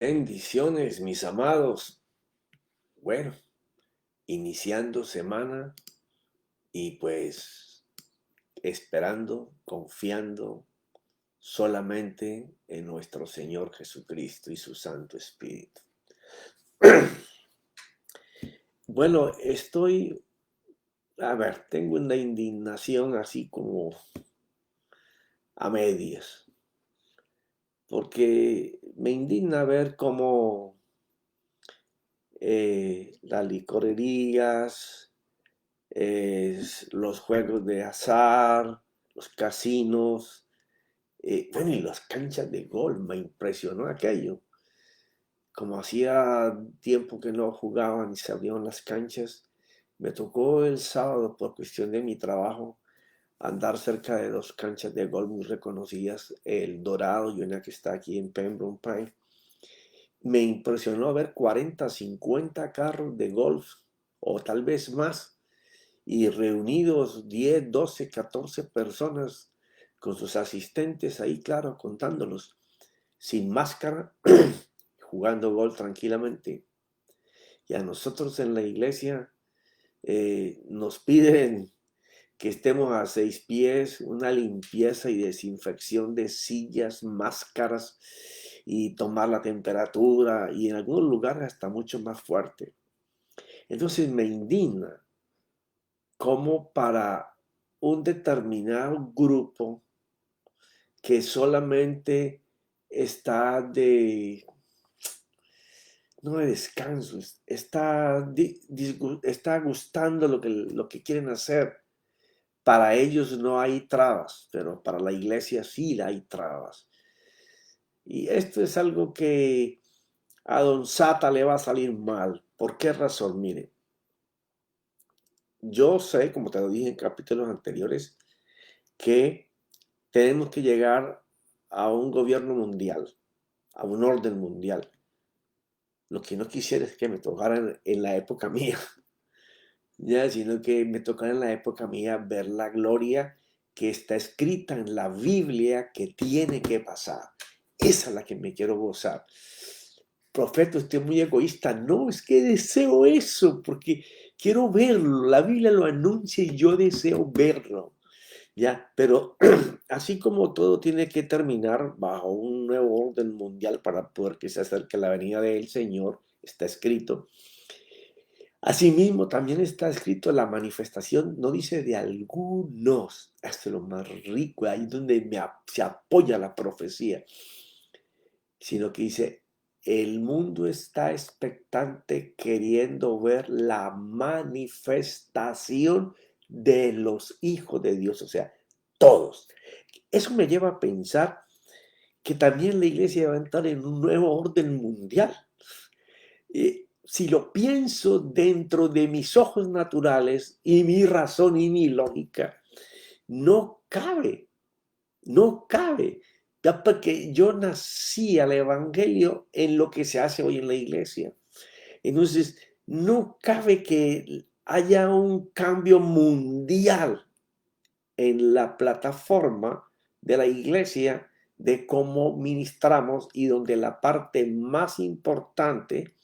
Bendiciones, mis amados. Bueno, iniciando semana y pues esperando, confiando solamente en nuestro Señor Jesucristo y su Santo Espíritu. Bueno, tengo una indignación así como a medias, porque me indigna ver cómo las licorerías, los juegos de azar, los casinos, bueno, y las canchas de golf, me impresionó aquello. Como hacía tiempo que no jugaban y se abrieron las canchas, me tocó el sábado por cuestión de mi trabajo andar cerca de dos canchas de golf muy reconocidas, el Dorado y una que está aquí en Pembroke Pines. Me impresionó ver 40, 50 carros de golf o tal vez más y reunidos 10, 12, 14 personas con sus asistentes ahí, claro, contándolos, sin máscara, jugando golf tranquilamente. Y a nosotros en la iglesia nos piden que estemos a 6 pies, una limpieza y desinfección de sillas, máscaras y tomar la temperatura y en algunos lugares hasta mucho más fuerte. Entonces me indigna cómo para un determinado grupo que solamente está no de descanso, está gustando lo que quieren hacer. Para ellos no hay trabas, pero para la iglesia sí hay trabas. Y esto es algo que a Don Sata le va a salir mal. ¿Por qué razón? Mire, yo sé, como te lo dije en capítulos anteriores, que tenemos que llegar a un gobierno mundial, a un orden mundial. Lo que no quisiera es que me tocara en la época mía, ya, sino que me tocara en la época mía ver la gloria que está escrita en la Biblia que tiene que pasar. Esa es la que me quiero gozar. Profeta, usted es muy egoísta. No, es que deseo eso, porque quiero verlo. La Biblia lo anuncia y yo deseo verlo. Ya, pero así como todo tiene que terminar bajo un nuevo orden mundial para poder que se acerque la venida del Señor, está escrito. Asimismo, también está escrito la manifestación, no dice de algunos, esto es lo más rico, ahí donde se apoya la profecía, sino que dice, el mundo está expectante queriendo ver la manifestación de los hijos de Dios, o sea, todos. Eso me lleva a pensar que también la iglesia va a entrar en un nuevo orden mundial. Si lo pienso dentro de mis ojos naturales y mi razón y mi lógica, no cabe, no cabe. Ya, porque yo nací al evangelio en lo que se hace hoy en la iglesia. Entonces, no cabe que haya un cambio mundial en la plataforma de la iglesia de cómo ministramos y donde la parte más importante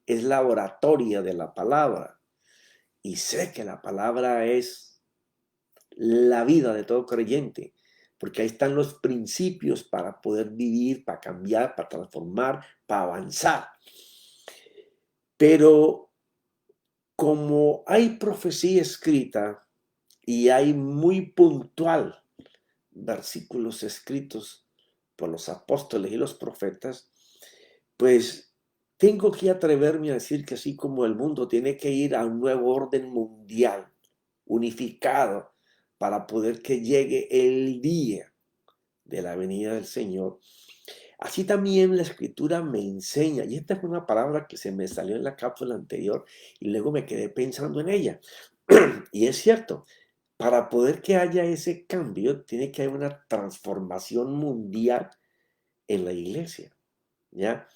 es la oratoria de la palabra. Y sé que la palabra es la vida de todo creyente, porque ahí están los principios para poder vivir, para cambiar, para transformar, para avanzar. Pero como hay profecía escrita y hay muy puntual versículos escritos por los apóstoles y los profetas, pues tengo que atreverme a decir que así como el mundo tiene que ir a un nuevo orden mundial, unificado, para poder que llegue el día de la venida del Señor, así también la escritura me enseña, y esta es una palabra que se me salió en la cápsula anterior y luego me quedé pensando en ella. Y es cierto, para poder que haya ese cambio, tiene que haber una transformación mundial en la iglesia, ¿ya?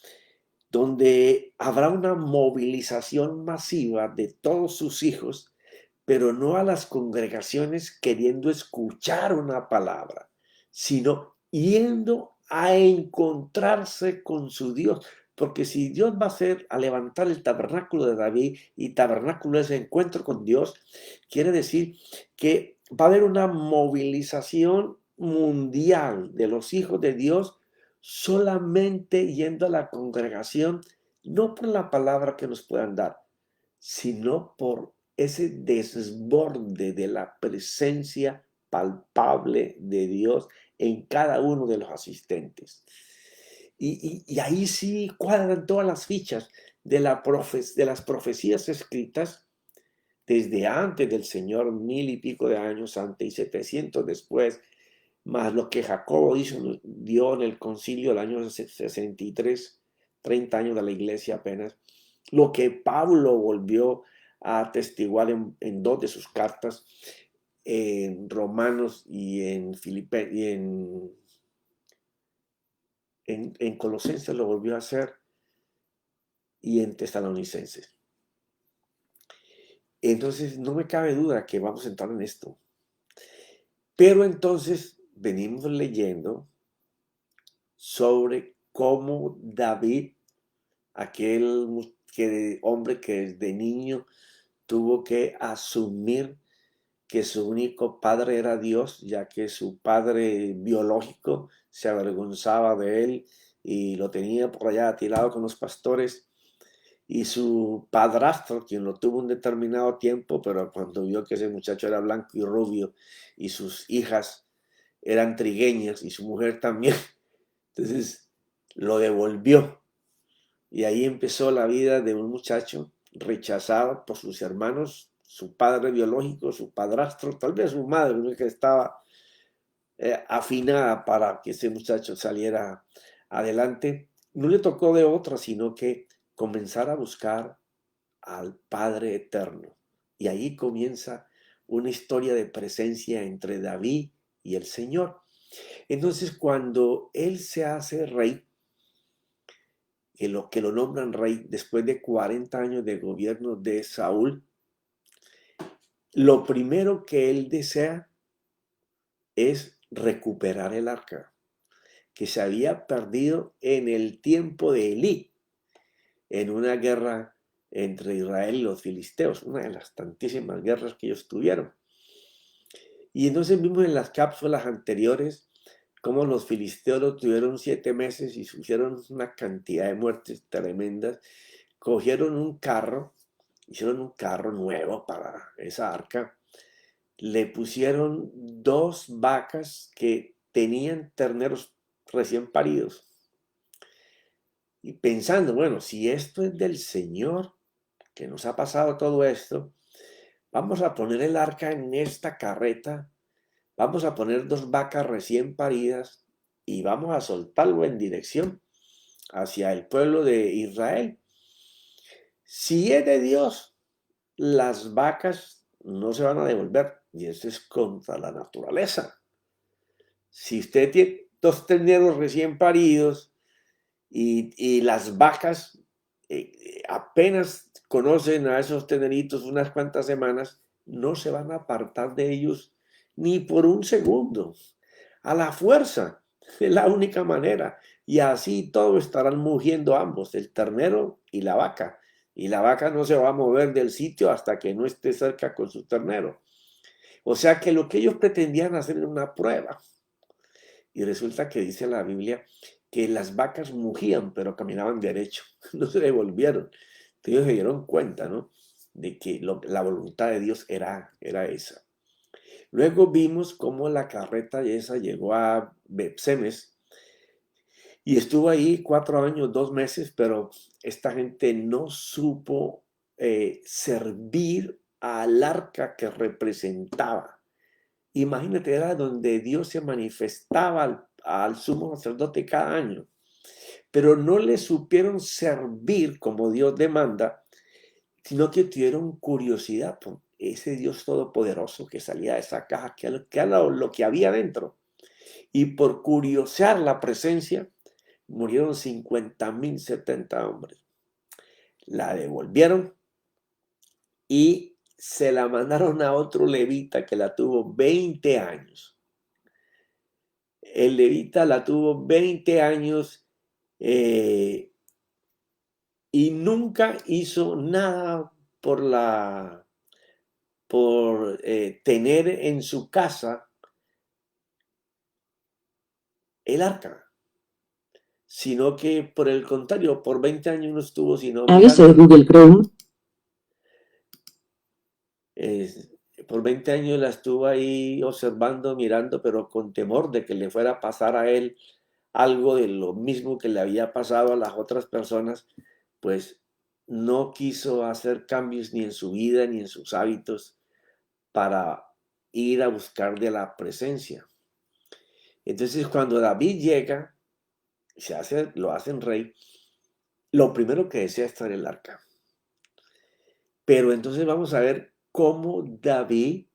Donde habrá una movilización masiva de todos sus hijos, pero no a las congregaciones queriendo escuchar una palabra, sino yendo a encontrarse con su Dios, Porque si Dios va a levantar el tabernáculo de David, y tabernáculo es encuentro con Dios, quiere decir que va a haber una movilización mundial de los hijos de Dios solamente yendo a la congregación, no por la palabra que nos puedan dar, sino por ese desborde de la presencia palpable de Dios en cada uno de los asistentes. Y ahí sí cuadran todas las fichas de las profecías escritas desde antes del Señor, 1000 y pico de años antes y 700 después, más lo que Jacobo dio en el concilio del año 63, 30 años de la iglesia apenas, lo que Pablo volvió a atestiguar en dos de sus cartas, en Romanos y en Colosenses lo volvió a hacer, y en Tesalonicenses. Entonces no me cabe duda que vamos a entrar en esto. Pero entonces venimos leyendo sobre cómo David, aquel hombre que desde niño tuvo que asumir que su único padre era Dios, ya que su padre biológico se avergonzaba de él y lo tenía por allá atilado con los pastores, y su padrastro, quien lo tuvo un determinado tiempo, pero cuando vio que ese muchacho era blanco y rubio y sus hijas eran trigueñas y su mujer también, entonces lo devolvió. Y ahí empezó la vida de un muchacho rechazado por sus hermanos, su padre biológico, su padrastro, tal vez su madre, que estaba afinada para que ese muchacho saliera adelante. No le tocó de otra, sino que comenzar a buscar al Padre Eterno. Y ahí comienza una historia de presencia entre David y el Señor. Entonces, cuando él se hace rey, que lo nombran rey después de 40 años de gobierno de Saúl, lo primero que él desea es recuperar el arca, que se había perdido en el tiempo de Elí, en una guerra entre Israel y los filisteos, una de las tantísimas guerras que ellos tuvieron. Y entonces vimos en las cápsulas anteriores cómo los filisteos lo tuvieron 7 meses y sufrieron una cantidad de muertes tremendas. Cogieron un carro, hicieron un carro nuevo para esa arca, le pusieron 2 vacas que tenían terneros recién paridos. Y pensando, bueno, si esto es del Señor, que nos ha pasado todo esto, vamos a poner el arca en esta carreta, vamos a poner 2 vacas recién paridas y vamos a soltarlo en dirección hacia el pueblo de Israel. Si es de Dios, las vacas no se van a devolver, y eso es contra la naturaleza. Si usted tiene 2 terneros recién paridos y las vacas apenas conocen a esos terneritos unas cuantas semanas, no se van a apartar de ellos ni por un segundo. A la fuerza, es la única manera. Y así todos estarán mugiendo ambos, el ternero y la vaca. Y la vaca no se va a mover del sitio hasta que no esté cerca con su ternero. O sea que lo que ellos pretendían hacer era una prueba. Y resulta que dice la Biblia que las vacas mugían, pero caminaban derecho, no se devolvieron. Entonces ellos se dieron cuenta, ¿no?, de que la voluntad de Dios era esa. Luego vimos cómo la carreta esa llegó a Bepsemes y estuvo ahí 4 años, 2 meses, pero esta gente no supo servir al arca que representaba. Imagínate, era donde Dios se manifestaba al sumo sacerdote cada año, pero no le supieron servir como Dios demanda, sino que tuvieron curiosidad por ese Dios todopoderoso que salía de esa caja, que era lo que había dentro. Y por curiosear la presencia, murieron 50,000, 70 hombres. La devolvieron y se la mandaron a otro levita que la tuvo 20 años. El levita la tuvo 20 años y nunca hizo nada por tener en su casa el arca, sino que por el contrario, por 20 años no estuvo sino Aviso de mirando. Google Chrome. Por 20 años la estuvo ahí observando, mirando, pero con temor de que le fuera a pasar a él algo de lo mismo que le había pasado a las otras personas, pues no quiso hacer cambios ni en su vida ni en sus hábitos para ir a buscar de la presencia. Entonces cuando David llega, lo hacen rey, lo primero que desea es traer el arca. Pero entonces vamos a ver cómo David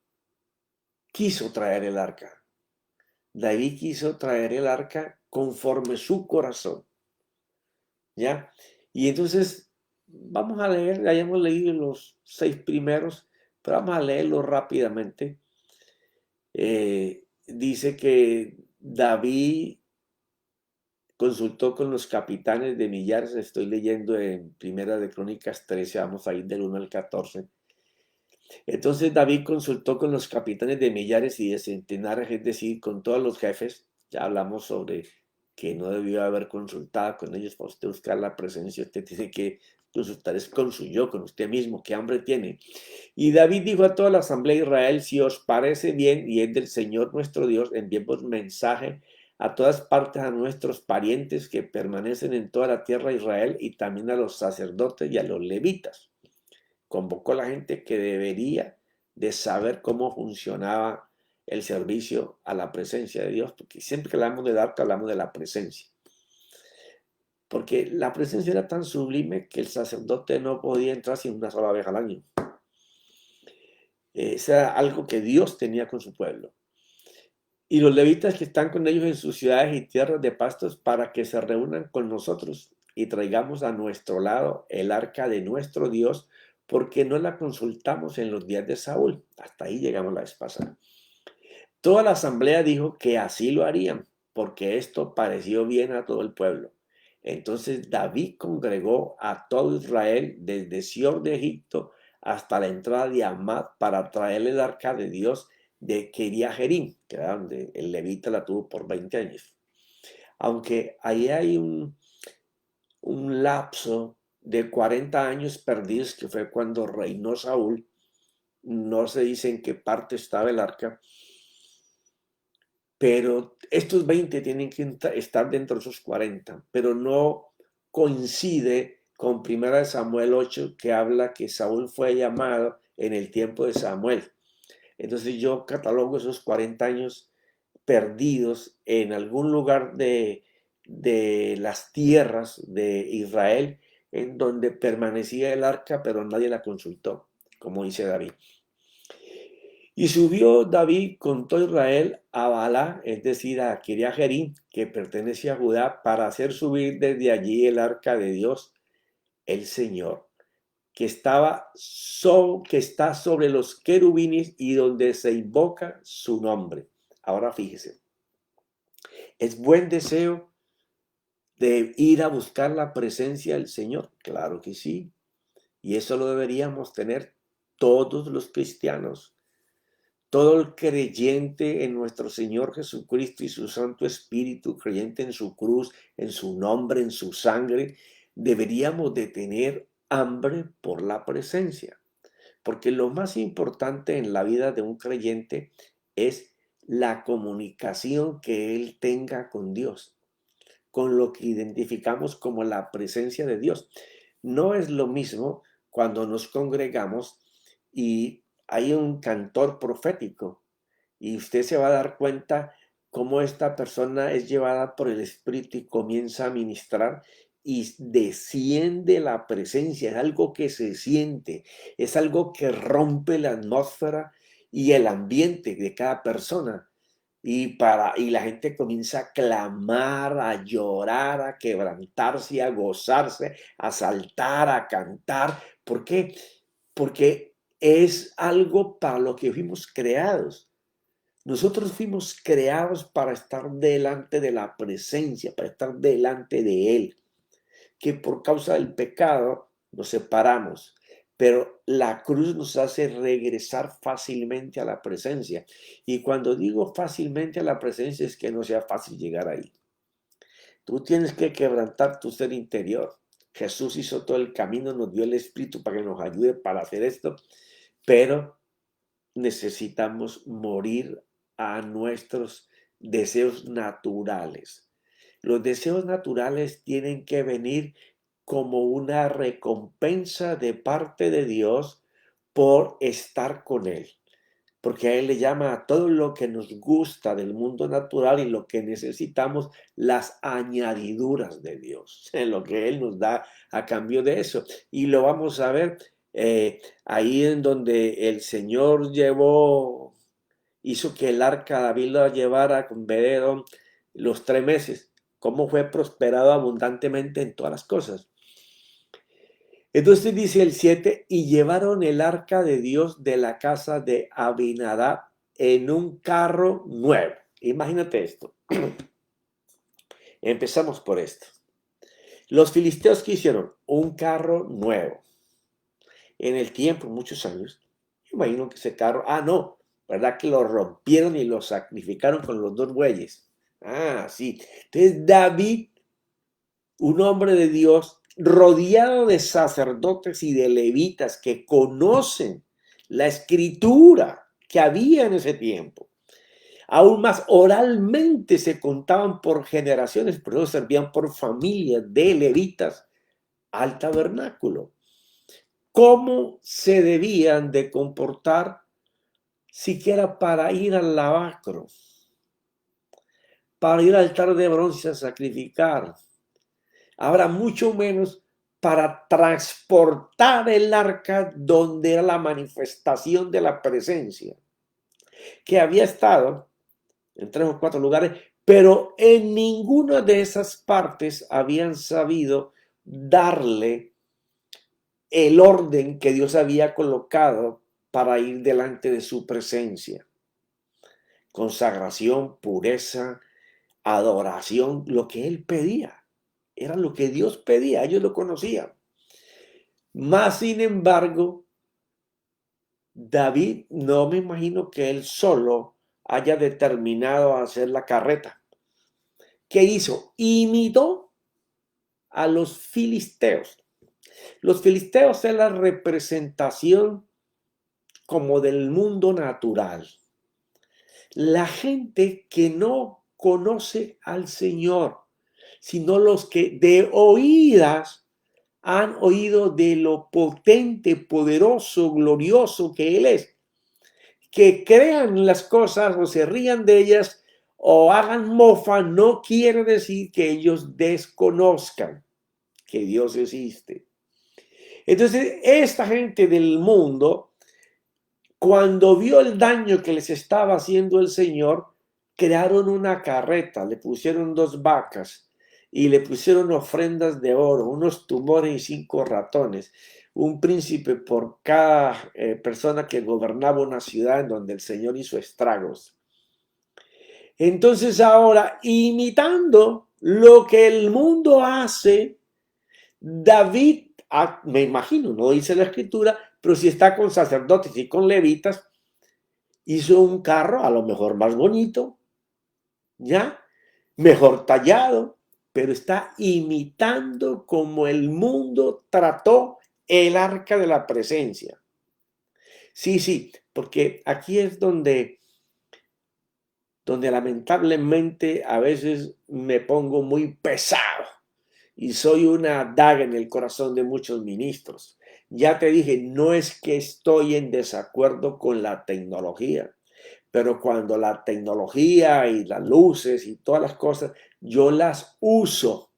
quiso traer el arca. David quiso traer el arca conforme su corazón, ¿ya? Y entonces vamos a leer, ya hemos leído los 6 primeros, pero vamos a leerlo rápidamente. Dice que David consultó con los capitanes de millares, estoy leyendo en Primera de Crónicas 13, vamos a ir del 1 al 14. Entonces David consultó con los capitanes de millares y de centenares, es decir, con todos los jefes. Ya hablamos sobre que no debió haber consultado con ellos para usted buscar la presencia. Usted tiene que consultar es con su yo, con usted mismo, qué hambre tiene. Y David dijo a toda la asamblea de Israel: si os parece bien y es del Señor nuestro Dios, enviemos mensaje a todas partes a nuestros parientes que permanecen en toda la tierra de Israel y también a los sacerdotes y a los levitas. Convocó a la gente que debería de saber cómo funcionaba el servicio a la presencia de Dios, porque siempre que hablamos de arca hablamos de la presencia. Porque la presencia era tan sublime que el sacerdote no podía entrar sin una sola vez al año. Eso era algo que Dios tenía con su pueblo. Y los levitas que están con ellos en sus ciudades y tierras de pastos para que se reúnan con nosotros y traigamos a nuestro lado el arca de nuestro Dios, porque no la consultamos en los días de Saúl. Hasta ahí llegamos la vez pasada. Toda la asamblea dijo que así lo harían, porque esto pareció bien a todo el pueblo. Entonces David congregó a todo Israel desde Sior de Egipto hasta la entrada de Amad para traerle el arca de Dios de Kiriajerim, que era donde el levita la tuvo por 20 años. Aunque ahí hay un lapso de 40 años perdidos, que fue cuando reinó Saúl, no se dice en qué parte estaba el arca, pero estos 20 tienen que estar dentro de esos 40, pero no coincide con 1 Samuel 8, que habla que Saúl fue llamado en el tiempo de Samuel. Entonces yo catalogo esos 40 años perdidos en algún lugar de las tierras de Israel, en donde permanecía el arca, pero nadie la consultó, como dice David. Y subió David con todo Israel a Bala, es decir, a Kiriajerim, que pertenece a Judá, para hacer subir desde allí el arca de Dios, el Señor, que está sobre los querubines y donde se invoca su nombre. Ahora fíjese, ¿es buen deseo de ir a buscar la presencia del Señor? Claro que sí. Y eso lo deberíamos tener todos los cristianos. Todo el creyente en nuestro Señor Jesucristo y su Santo Espíritu, creyente en su cruz, en su nombre, en su sangre, deberíamos de tener hambre por la presencia. Porque lo más importante en la vida de un creyente es la comunicación que él tenga con Dios, con lo que identificamos como la presencia de Dios. No es lo mismo cuando nos congregamos y hay un cantor profético y usted se va a dar cuenta cómo esta persona es llevada por el Espíritu y comienza a ministrar y desciende la presencia. Es algo que se siente, es algo que rompe la atmósfera y el ambiente de cada persona. Y la gente comienza a clamar, a llorar, a quebrantarse, a gozarse, a saltar, a cantar. ¿Por qué? Porque es algo para lo que fuimos creados. Nosotros fuimos creados para estar delante de la presencia, para estar delante de Él. que por causa del pecado nos separamos, pero la cruz nos hace regresar fácilmente a la presencia. Y cuando digo fácilmente a la presencia es que no sea fácil llegar ahí. Tú tienes que quebrantar tu ser interior. Jesús hizo todo el camino, nos dio el Espíritu para que nos ayude para hacer esto, pero necesitamos morir a nuestros deseos naturales. Los deseos naturales tienen que venir como una recompensa de parte de Dios por estar con Él. Porque a Él le llama a todo lo que nos gusta del mundo natural y lo que necesitamos, las añadiduras de Dios, en lo que Él nos da a cambio de eso. Y lo vamos a ver ahí en donde el Señor hizo que el arca David lo llevara con Bededón los 3 meses, cómo fue prosperado abundantemente en todas las cosas. Entonces dice el 7, y llevaron el arca de Dios de la casa de Abinadab en un carro nuevo. Imagínate esto. Empezamos por esto. Los filisteos que hicieron un carro nuevo. En el tiempo, muchos años, imagino que ese carro, no, ¿verdad que lo rompieron y lo sacrificaron con los 2 bueyes? Sí. Entonces David, un hombre de Dios, rodeado de sacerdotes y de levitas que conocen la escritura que había en ese tiempo. Aún más oralmente se contaban por generaciones, por eso servían por familias de levitas al tabernáculo. ¿Cómo se debían de comportar siquiera para ir al lavacro, para ir al altar de bronce a sacrificar? Ahora mucho menos para transportar el arca donde era la manifestación de la presencia, que había estado en 3 o 4 lugares, pero en ninguna de esas partes habían sabido darle el orden que Dios había colocado para ir delante de su presencia. Consagración, pureza, adoración, lo que Él pedía. Era lo que Dios pedía, ellos lo conocían. Más sin embargo, David, no me imagino que él solo haya determinado hacer la carreta. ¿Qué hizo? Imitó a los filisteos. Los filisteos es la representación como del mundo natural. La gente que no conoce al Señor, sino los que de oídas han oído de lo potente, poderoso, glorioso que Él es. Que crean las cosas o se rían de ellas o hagan mofa no quiere decir que ellos desconozcan que Dios existe. Entonces, esta gente del mundo, cuando vio el daño que les estaba haciendo el Señor, crearon una carreta, le pusieron 2 vacas y le pusieron ofrendas de oro, unos tumores y 5 ratones, un príncipe por cada persona que gobernaba una ciudad en donde el Señor hizo estragos. Entonces ahora, imitando lo que el mundo hace, David, me imagino, no dice la escritura, pero si está con sacerdotes y con levitas, hizo un carro a lo mejor más bonito, ¿ya? Mejor tallado, pero está imitando como el mundo trató el arca de la presencia. Sí, porque aquí es donde lamentablemente a veces me pongo muy pesado y soy una daga en el corazón de muchos ministros. Ya te dije, no es que estoy en desacuerdo con la tecnología, pero cuando la tecnología y las luces y todas las cosas, yo las uso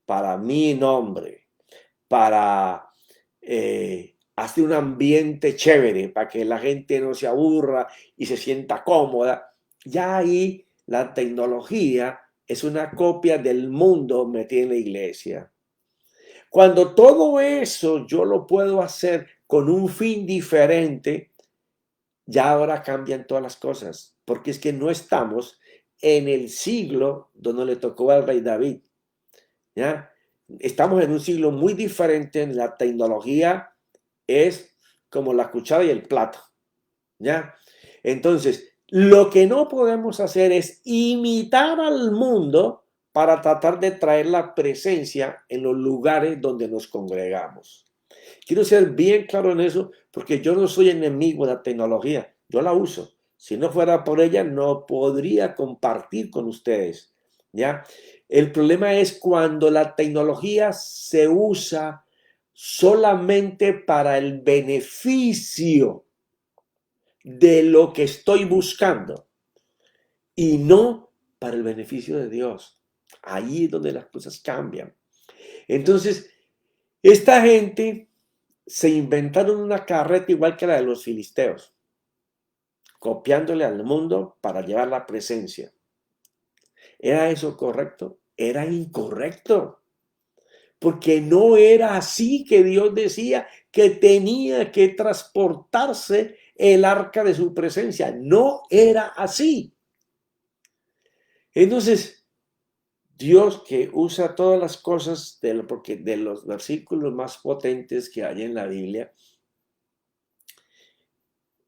para mi nombre, para hacer un ambiente chévere, para que la gente no se aburra y se sienta cómoda. Ya ahí la tecnología es una copia del mundo metida en la iglesia. Cuando todo eso yo lo puedo hacer con un fin diferente, ya ahora cambian todas las cosas, porque es que no estamos en el siglo donde le tocó al rey David, ¿ya? estamos en un siglo muy diferente. La tecnología es como la cuchara y el plato, ¿ya? Entonces, lo que no podemos hacer es imitar al mundo para tratar de traer la presencia en los lugares donde nos congregamos. Quiero ser bien claro en eso, porque yo no soy enemigo de la tecnología, yo la uso. Si no fuera por ella, no podría compartir con ustedes, ¿ya? El problema es cuando la tecnología se usa solamente para el beneficio de lo que estoy buscando y no para el beneficio de Dios. Ahí es donde las cosas cambian. Entonces, esta gente se inventaron una carreta igual que la de los filisteos, copiándole al mundo para llevar la presencia. ¿Era eso correcto? Era incorrecto, porque no era así que Dios decía que tenía que transportarse el arca de su presencia. No era así. Entonces, Dios, que usa todas las cosas porque de los versículos más potentes que hay en la Biblia,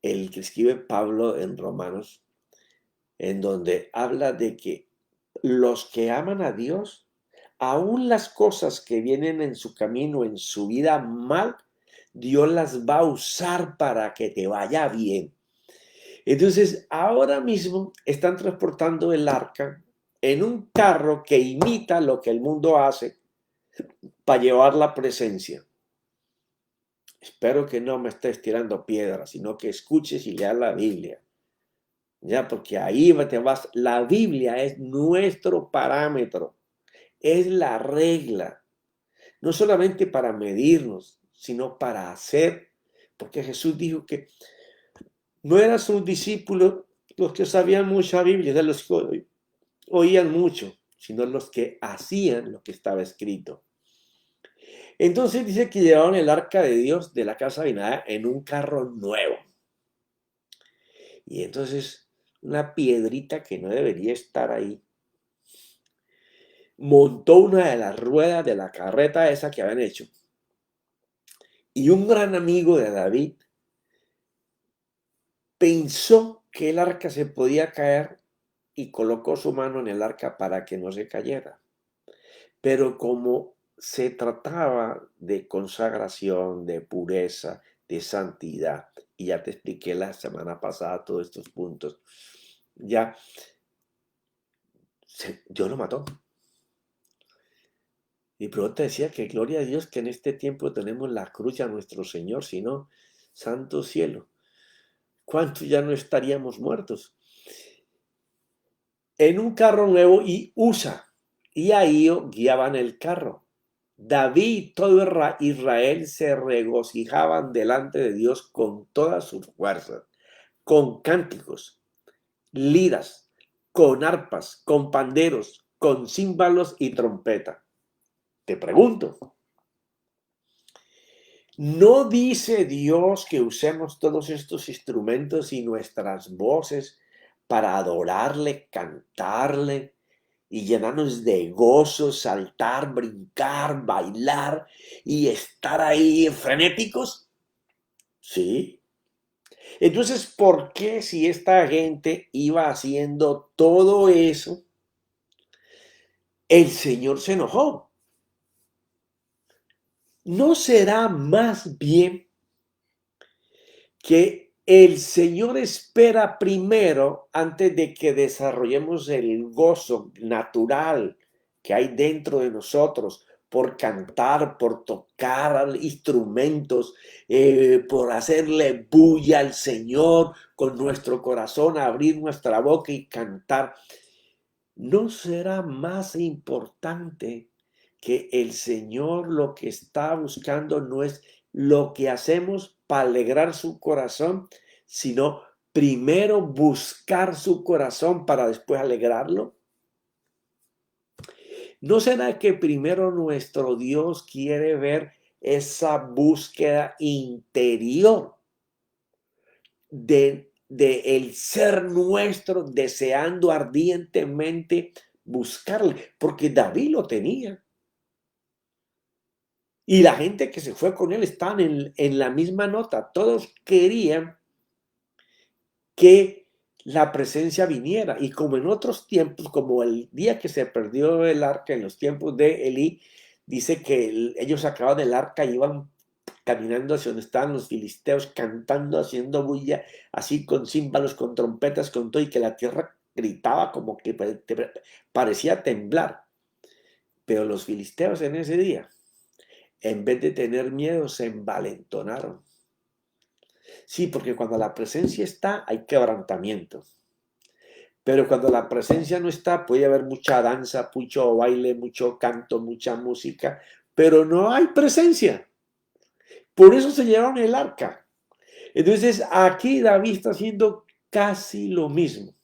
el que escribe Pablo en Romanos, en donde habla de que los que aman a Dios, aún las cosas que vienen en su camino, en su vida mal, Dios las va a usar para que te vaya bien. Entonces, ahora mismo están transportando el arca en un carro que imita lo que el mundo hace para llevar la presencia. Espero que no me estés tirando piedras, sino que escuches y leas la Biblia. Ya, porque ahí te vas. La Biblia es nuestro parámetro, es la regla, no solamente para medirnos, sino para hacer, porque Jesús dijo que no eran sus discípulos los que sabían mucha Biblia, de los que oían mucho, sino los que hacían lo que estaba escrito. Entonces dice que llevaron el arca de Dios de la casa de Abinadab en un carro nuevo. Y entonces una piedrita que no debería estar ahí montó una de las ruedas de la carreta esa que habían hecho. Y un gran amigo de David pensó que el arca se podía caer y colocó su mano en el arca para que no se cayera. Pero como se trataba de consagración, de pureza, de santidad, y ya te expliqué la semana pasada todos estos puntos, ya Dios lo mató. Y pero te decía que gloria a Dios que en este tiempo tenemos la cruz a nuestro Señor, si no, santo cielo, ¿cuántos ya no estaríamos muertos? En un carro nuevo y Usa y Ahío guiaban el carro. David y todo Israel se regocijaban delante de Dios con todas sus fuerzas, con cánticos, liras, con arpas, con panderos, con címbalos y trompeta. Te pregunto, ¿no dice Dios que usemos todos estos instrumentos y nuestras voces para adorarle, cantarle y llenarnos de gozo, saltar, brincar, bailar y estar ahí frenéticos? Sí. Entonces, ¿por qué si esta gente iba haciendo todo eso, el Señor se enojó? ¿No será más bien que el Señor espera primero, antes de que desarrollemos el gozo natural que hay dentro de nosotros, por cantar, por tocar instrumentos, por hacerle bulla al Señor con nuestro corazón, abrir nuestra boca y cantar? ¿No será más importante que el Señor lo que está buscando no es lo que hacemos para alegrar su corazón, sino primero buscar su corazón para después alegrarlo? ¿No será que primero nuestro Dios quiere ver esa búsqueda interior de el ser nuestro, deseando ardientemente buscarle? Porque David lo tenía. Y la gente que se fue con él estaban en la misma nota. Todos querían que la presencia viniera. Y como en otros tiempos, como el día que se perdió el arca en los tiempos de Elí, dice que ellos sacaban el arca y iban caminando hacia donde estaban los filisteos, cantando, haciendo bulla, así con címbalos, con trompetas, con todo, y que la tierra gritaba como que parecía temblar. Pero los filisteos en ese día, en vez de tener miedo, se envalentonaron. Sí, porque cuando la presencia está, hay quebrantamiento. Pero cuando la presencia no está, puede haber mucha danza, mucho baile, mucho canto, mucha música, pero no hay presencia. Por eso se llevaron el arca. Entonces, aquí David está haciendo casi lo mismo.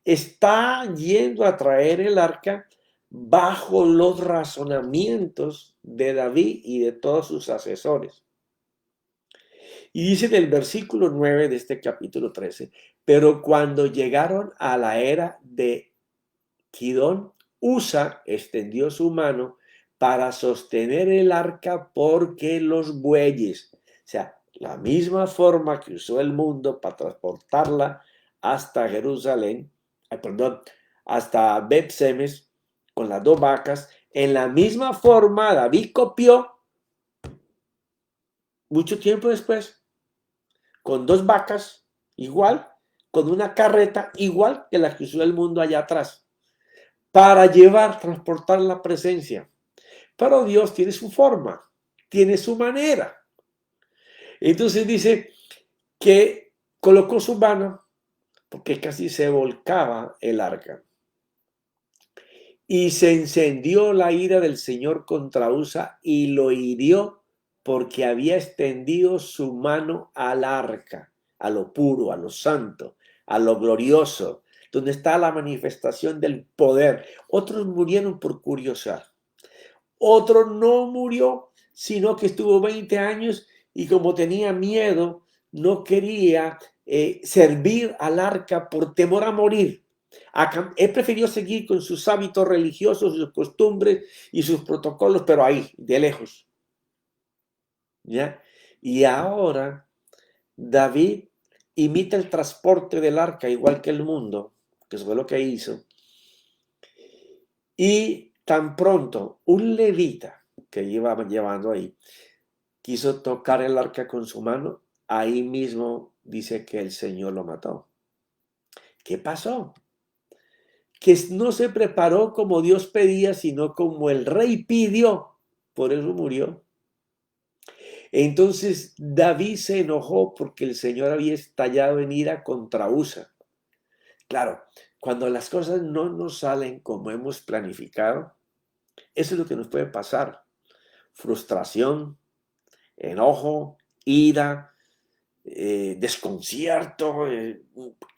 Está yendo a traer el arca bajo los razonamientos de David y de todos sus asesores. Y dice en el versículo 9 de este capítulo 13, pero cuando llegaron a la era de Kidón, Usa extendió su mano para sostener el arca porque los bueyes, o sea, la misma forma que usó el mundo para transportarla hasta Jerusalén, hasta Bet-Semes con las dos vacas, en la misma forma David copió mucho tiempo después con dos vacas igual, con una carreta igual que la que usó el mundo allá atrás, para transportar la presencia. Pero Dios tiene su forma, tiene su manera. Entonces dice que colocó su mano, porque casi se volcaba el arca. Y se encendió la ira del Señor contra Usa y lo hirió porque había extendido su mano al arca, a lo puro, a lo santo, a lo glorioso, donde está la manifestación del poder. Otros murieron por curiosidad. Otro no murió, sino que estuvo 20 años y como tenía miedo, no quería servir al arca por temor a morir. Él prefirió seguir con sus hábitos religiosos, sus costumbres y sus protocolos, pero ahí, de lejos. ¿Ya? Y ahora David imita el transporte del arca, igual que el mundo, que eso fue lo que hizo. Y tan pronto un levita que iba llevando ahí quiso tocar el arca con su mano, ahí mismo dice que el Señor lo mató. ¿Qué pasó? Que no se preparó como Dios pedía, sino como el rey pidió. Por eso murió. Entonces David se enojó porque el Señor había estallado en ira contra Usa. Claro, cuando las cosas no nos salen como hemos planificado, eso es lo que nos puede pasar. Frustración, enojo, ira, desconcierto.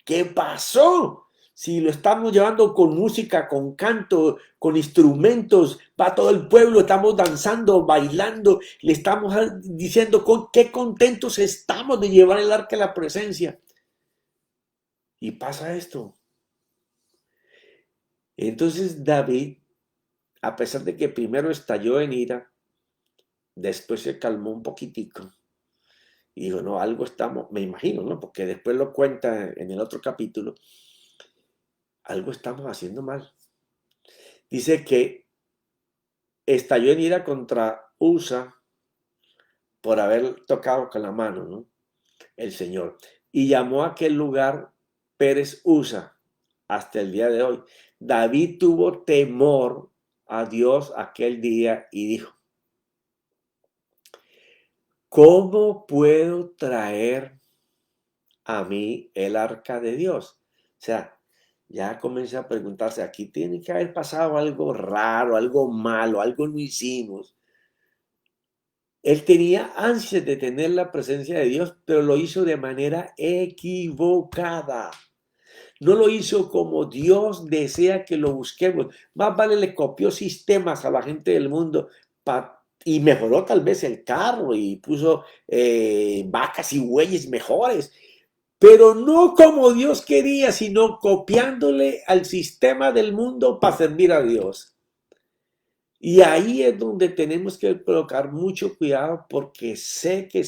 ¿Qué pasó? Si lo estamos llevando con música, con canto, con instrumentos, va todo el pueblo, estamos danzando, bailando, le estamos diciendo con qué contentos estamos de llevar el arca de la presencia. Y pasa esto. Entonces David, a pesar de que primero estalló en ira, después se calmó un poquitico. Y dijo, no, algo estamos, me imagino, ¿no? Porque después lo cuenta en el otro capítulo, algo estamos haciendo mal. Dice que estalló en ira contra Usa por haber tocado con la mano, ¿no? El Señor. Y llamó a aquel lugar Pérez Usa hasta el día de hoy. David tuvo temor a Dios aquel día y dijo, ¿cómo puedo traer a mí el arca de Dios? O sea, ya comencé a preguntarse, aquí tiene que haber pasado algo raro, algo malo, algo no hicimos. Él tenía ansias de tener la presencia de Dios, pero lo hizo de manera equivocada. No lo hizo como Dios desea que lo busquemos. Más vale le copió sistemas a la gente del mundo y mejoró tal vez el carro y puso vacas y bueyes mejores, pero no como Dios quería, sino copiándole al sistema del mundo para servir a Dios. Y ahí es donde tenemos que colocar mucho cuidado porque sé que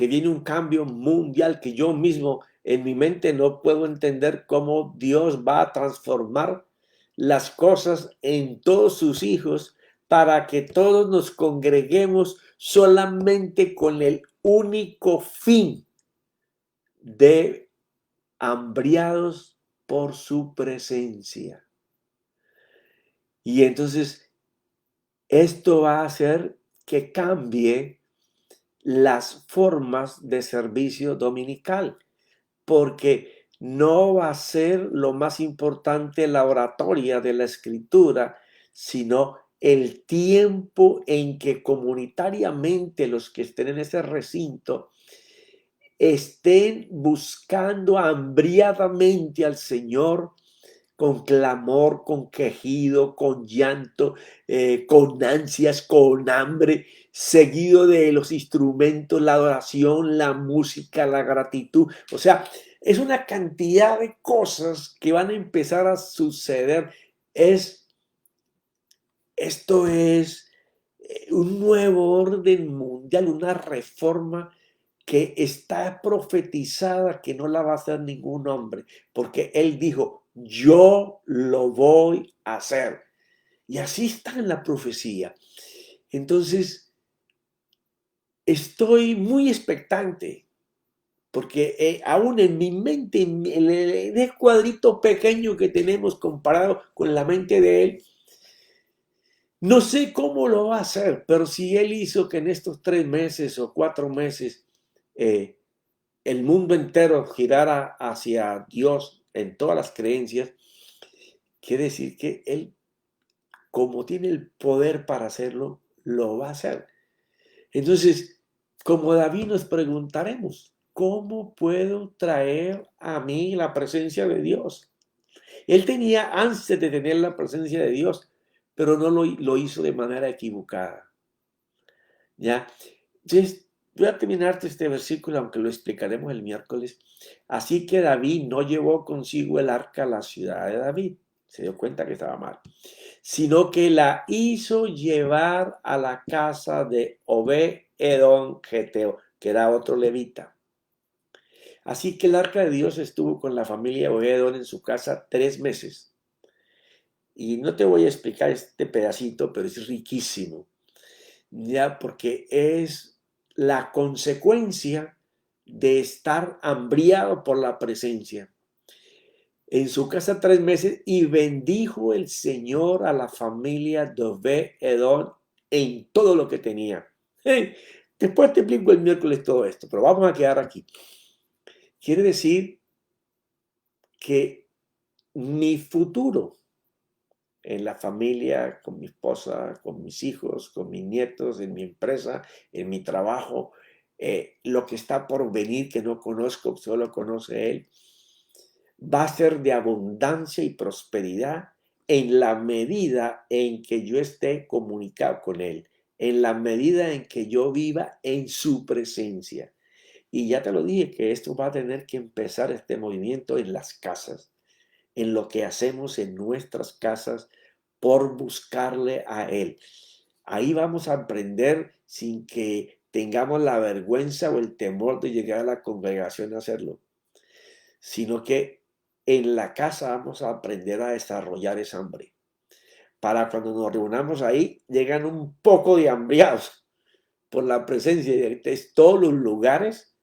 viene un cambio mundial que yo mismo en mi mente no puedo entender cómo Dios va a transformar las cosas en todos sus hijos para que todos nos congreguemos solamente con el único fin de hambriados por su presencia. Y entonces esto va a hacer que cambie las formas de servicio dominical, porque no va a ser lo más importante la oratoria de la escritura, sino el tiempo en que comunitariamente los que estén en ese recinto estén buscando hambriadamente al Señor con clamor, con quejido, con llanto, con ansias, con hambre, seguido de los instrumentos, la adoración, la música, la gratitud. O sea, es una cantidad de cosas que van a empezar a suceder. Esto es un nuevo orden mundial, una reforma que está profetizada que no la va a hacer ningún hombre, porque él dijo, yo lo voy a hacer. Y así está en la profecía. Entonces, estoy muy expectante, porque aún en mi mente, en el cuadrito pequeño que tenemos comparado con la mente de él, no sé cómo lo va a hacer, pero si él hizo que en estos 3 meses o 4 meses eh, el mundo entero girara hacia Dios en todas las creencias, quiere decir que Él, como tiene el poder para hacerlo, lo va a hacer. Entonces, como David nos preguntaremos, ¿cómo puedo traer a mí la presencia de Dios? Él tenía antes de tener la presencia de Dios, pero no lo hizo de manera equivocada. ¿Ya? Entonces, voy a terminarte este versículo, aunque lo explicaremos el miércoles. Así que David no llevó consigo el arca a la ciudad de David, se dio cuenta que estaba mal, sino que la hizo llevar a la casa de Obed-Edom Geteo, que era otro levita. Así que el arca de Dios estuvo con la familia Obed-Edom en su casa 3 meses. Y no te voy a explicar este pedacito, pero es riquísimo, ya porque es la consecuencia de estar hambriado por la presencia. En su casa 3 meses y bendijo el Señor a la familia de Obed-Edom en todo lo que tenía. Después te explico el miércoles todo esto, pero vamos a quedar aquí. Quiere decir que mi futuro en la familia, con mi esposa, con mis hijos, con mis nietos, en mi empresa, en mi trabajo, lo que está por venir que no conozco, solo conoce Él, va a ser de abundancia y prosperidad en la medida en que yo esté comunicado con Él, en la medida en que yo viva en su presencia. Y ya te lo dije que esto va a tener que empezar este movimiento en las casas, en lo que hacemos en nuestras casas por buscarle a Él. Ahí vamos a aprender sin que tengamos la vergüenza o el temor de llegar a la congregación a hacerlo, sino que en la casa vamos a aprender a desarrollar esa hambre. Para cuando nos reunamos ahí, llegan un poco de hambriados por la presencia de Dios. Todos los lugares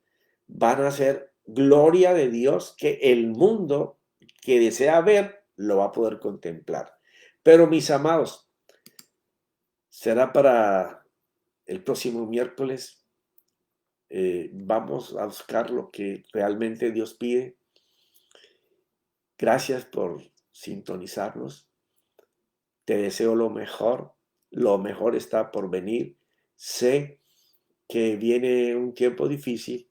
van a ser gloria de Dios que el mundo que desea ver lo va a poder contemplar. Pero mis amados, será para el próximo miércoles. Vamos a buscar lo que realmente Dios pide. Gracias por sintonizarnos. Te deseo lo mejor está por venir. Sé que viene un tiempo difícil.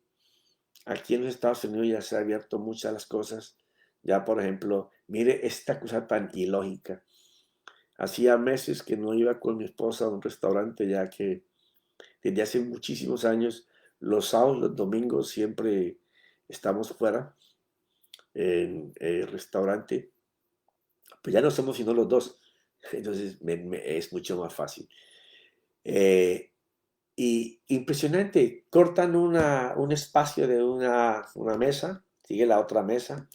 Aquí en los Estados Unidos ya se han abierto muchas las cosas. Ya, por ejemplo, mire esta cosa tan ilógica. Hacía meses que no iba con mi esposa a un restaurante, ya que desde hace muchísimos años, los sábados, los domingos, siempre estamos fuera en el restaurante. Pues ya no somos sino los dos. Entonces es mucho más fácil. Eh, y impresionante, cortan un espacio de una mesa, sigue la otra mesa.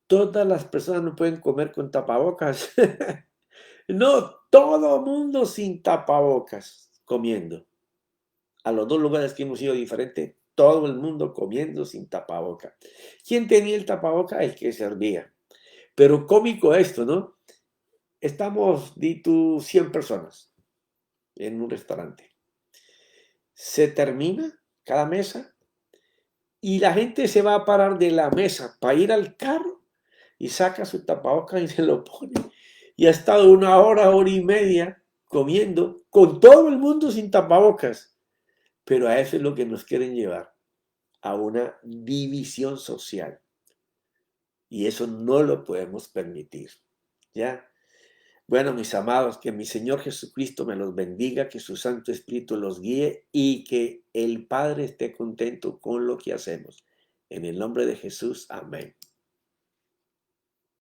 Todas las personas no pueden comer con tapabocas. No, todo mundo sin tapabocas comiendo. A los dos lugares que hemos ido diferentes, todo el mundo comiendo sin tapaboca. ¿Quién tenía el tapaboca? El que servía. Pero cómico esto, ¿no? Estamos, di tú, 100 personas en un restaurante. Se termina cada mesa y la gente se va a parar de la mesa para ir al carro y saca su tapabocas y se lo pone. Y ha estado una hora, hora y media comiendo con todo el mundo sin tapabocas. Pero a eso es lo que nos quieren llevar, a una división social. Y eso no lo podemos permitir. ¿Ya? Bueno, mis amados, que mi Señor Jesucristo me los bendiga, que su Santo Espíritu los guíe y que el Padre esté contento con lo que hacemos. En el nombre de Jesús, amén.